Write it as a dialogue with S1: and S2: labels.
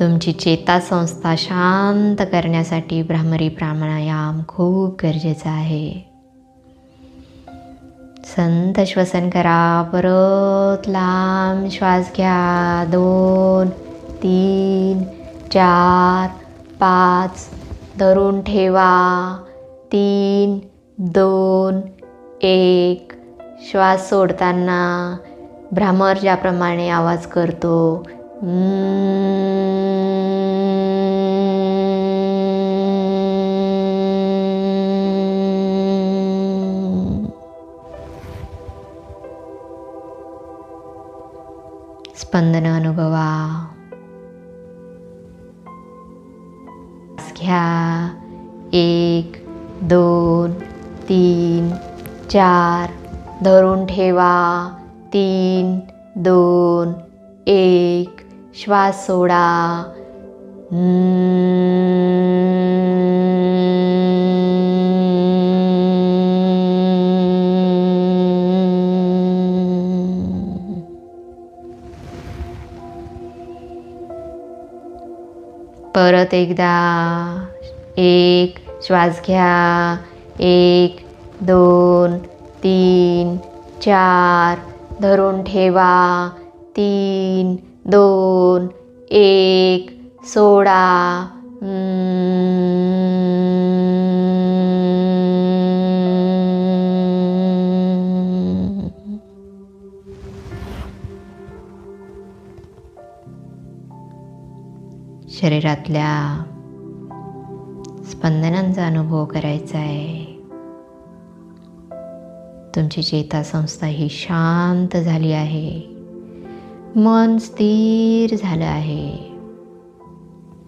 S1: तुमची चेतासंस्था शांत करण्यासाठी भ्रामरी प्राणायाम खूप गरजेचा आहे. संत श्वसन करा. परत लांब श्वास घ्या. 2, 3, 4, 5. धरून ठेवा. 3, 2, 1. श्वास सोडताना भ्रामर ज्याप्रमाणे आवाज करतो स्पंदन अनुभवा. घ्या. 1, 2, 3, 4. धरून ठेवा. 3, 2, 1. श्वास सोडा. परत एकदा. 1. श्वास घ्या. 1, 2, 3, 4. धरून ठेवा. 3, 2, 1. सोडा. शरीरातल्या स्पंदनांचा अनुभव करायचा आहे. तुमची चेतासंस्था ही शांत झाली आहे. मन स्थिर झालं आहे.